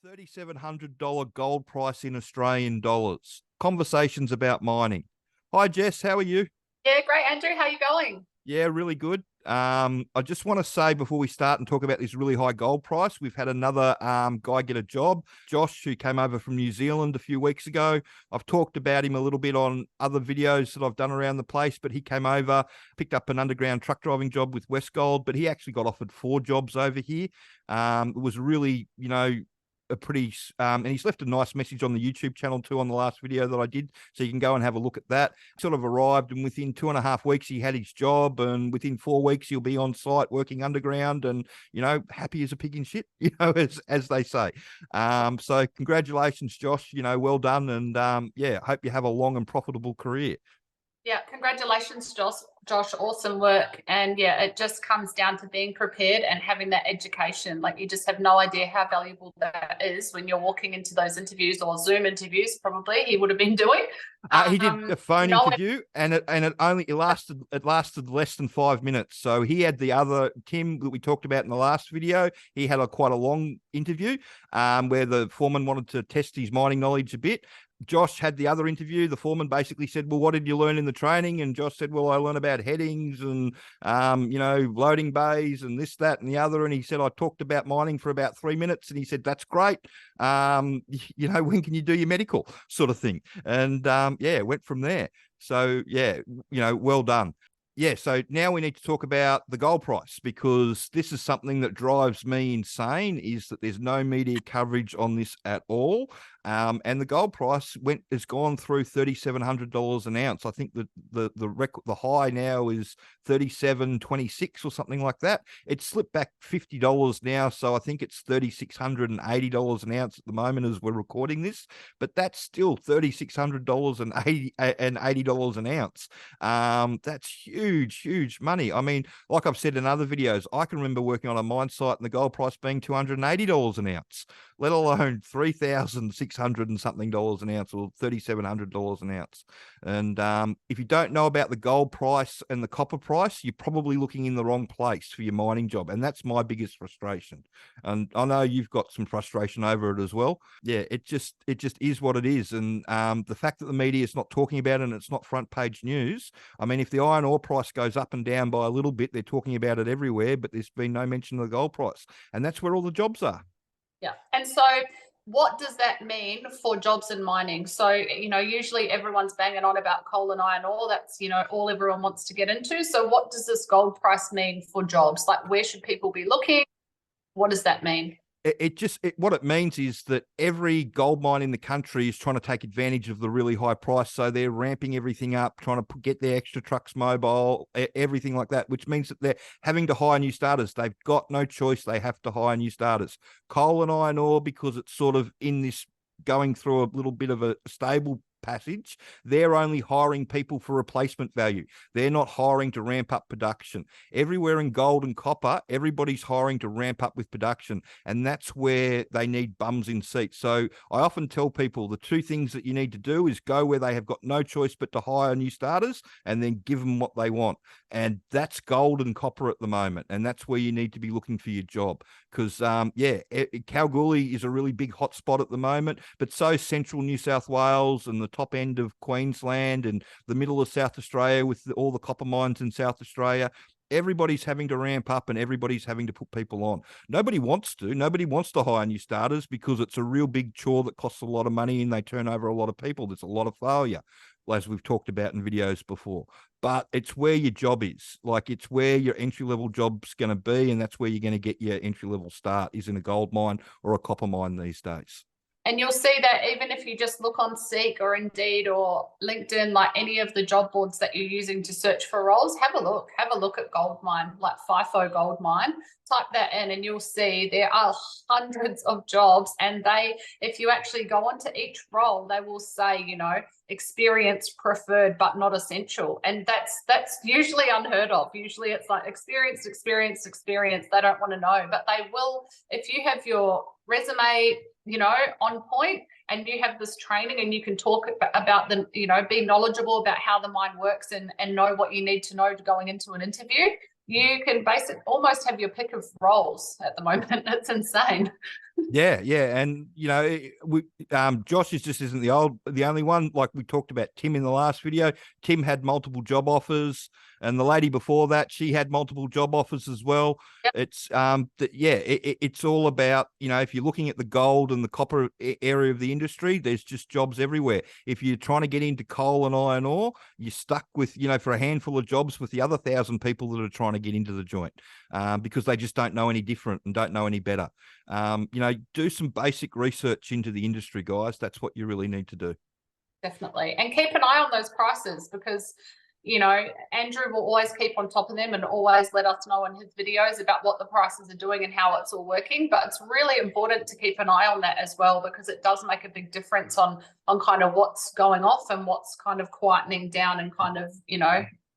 $3,700 gold price in Australian dollars. Conversations about mining. Hi, Jess. How are you? Yeah, great, Andrew. How are you going? Yeah, really good. I just want to say before we start and talk about this really high gold price, we've had another guy get a job, Josh, who came over from New Zealand a few weeks ago. I've talked about him a little bit on other videos that I've done around the place, but he came over, picked up an underground truck driving job with Westgold, but he actually got offered 4 jobs over here. It was really, a pretty and he's left a nice message on the YouTube channel too on the last video that I did, so you can go and have a look at that. Sort of arrived, and within 2.5 weeks he had his job, and within 4 weeks he'll be on site working underground, and happy as a pig in shit, as they say. So congratulations, Josh. Well done, and yeah, hope you have a long and profitable career. Yeah, congratulations, Josh. Josh, awesome work. And yeah, it just comes down to being prepared and having that education. Like, you just have no idea how valuable that is when you're walking into those interviews, or Zoom interviews, probably he would have been doing. He did a phone interview, and it lasted less than 5 minutes. So he had the other Tim that we talked about in the last video. He had quite a long interview, where the foreman wanted to test his mining knowledge a bit. Josh had the other interview. The foreman basically said, well, what did you learn in the training? And Josh said, well, I learned about headings and, loading bays and this, that, and the other. And he said, I talked about mining for about 3 minutes. And he said, that's great. When can you do your medical, sort of thing? And yeah, went from there. So yeah, well done. Yeah, so now we need to talk about the gold price, because this is something that drives me insane, is that there's no media coverage on this at all. And the gold price has gone through $3,700 an ounce. I think that the high now is 37.26 or something like that. It slipped back $50 now, so I think it's $3,680 an ounce at the moment as we're recording this. But that's still $3,600 and $80 an ounce. That's huge money. I mean, like I've said in other videos, I can remember working on a mine site and the gold price being $280 an ounce, let alone $3,600 and something dollars an ounce, or $3,700 an ounce. And if you don't know about the gold price and the copper price, you're probably looking in the wrong place for your mining job. And that's my biggest frustration. And I know you've got some frustration over it as well. Yeah, it just is what it is. And the fact that the media is not talking about it and it's not front page news. I mean, if the iron ore price goes up and down by a little bit, they're talking about it everywhere, but there's been no mention of the gold price. And that's where all the jobs are. Yeah. And so what does that mean for jobs in mining? So, usually everyone's banging on about coal and iron ore. That's, all everyone wants to get into. So what does this gold price mean for jobs? Like, where should people be looking? What does that mean? What it means is that every gold mine in the country is trying to take advantage of the really high price. So they're ramping everything up, trying to get their extra trucks mobile, everything like that, which means that they're having to hire new starters. They've got no choice. They have to hire new starters. Coal and iron ore, because it's sort of in this going through a little bit of a stable passage, they're only hiring people for replacement value. They're not hiring to ramp up production. Everywhere in gold and copper, everybody's hiring to ramp up with production, and that's where they need bums in seats. So I often tell people the two things that you need to do is go where they have got no choice but to hire new starters, and then give them what they want. And that's gold and copper at the moment, and that's where you need to be looking for your job. Because Kalgoorlie is a really big hot spot at the moment, but so central New South Wales and the top end of Queensland and the middle of South Australia with all the copper mines in South Australia. Everybody's having to ramp up and everybody's having to put people on. Nobody wants to hire new starters, because it's a real big chore that costs a lot of money and they turn over a lot of people. There's a lot of failure, as we've talked about in videos before. But it's where your job is. Like, it's where your entry-level job's going to be, and that's where you're going to get your entry-level start, is in a gold mine or a copper mine these days. And you'll see that even if you just look on Seek or Indeed or LinkedIn, like any of the job boards that you're using to search for roles, have a look at gold mine, like FIFO gold mine. Type that in and you'll see there are hundreds of jobs, and if you actually go onto each role, they will say, experience preferred but not essential. And that's usually unheard of. Usually it's like experience. They don't want to know, but they will if you have your resume on point, and you have this training and you can talk about be knowledgeable about how the mine works and know what you need to know going into an interview. You can basically almost have your pick of roles at the moment. It's insane. Yeah, yeah, and Josh just isn't the only one. Like we talked about Tim in the last video. Tim had multiple job offers, and the lady before that, she had multiple job offers as well. Yep. It's all about, if you're looking at the gold and the copper area of the industry, there's just jobs everywhere. If you're trying to get into coal and iron ore, you're stuck with, for a handful of jobs with the other 1,000 people that are trying to get into the joint, because they just don't know any different and don't know any better. Do some basic research into the industry, guys. That's what you really need to do. Definitely. And keep an eye on those prices, because, Andrew will always keep on top of them and always let us know in his videos about what the prices are doing and how it's all working. But it's really important to keep an eye on that as well, because it does make a big difference on kind of what's going off and what's kind of quietening down and kind of,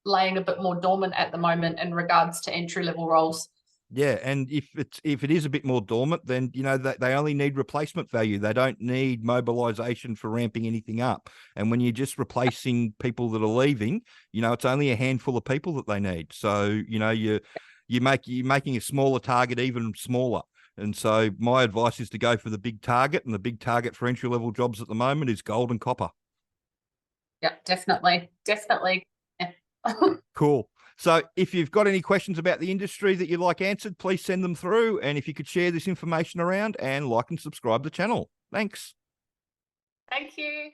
laying a bit more dormant at the moment in regards to entry-level roles. Yeah, and if it is a bit more dormant, then they only need replacement value. They don't need mobilization for ramping anything up. And when you're just replacing people that are leaving, it's only a handful of people that they need. So you're making a smaller target even smaller. And so my advice is to go for the big target, and the big target for entry level jobs at the moment is gold and copper. Yeah, definitely. Yeah. Cool. So if you've got any questions about the industry that you'd like answered, please send them through. And if you could share this information around and like and subscribe to the channel. Thanks. Thank you.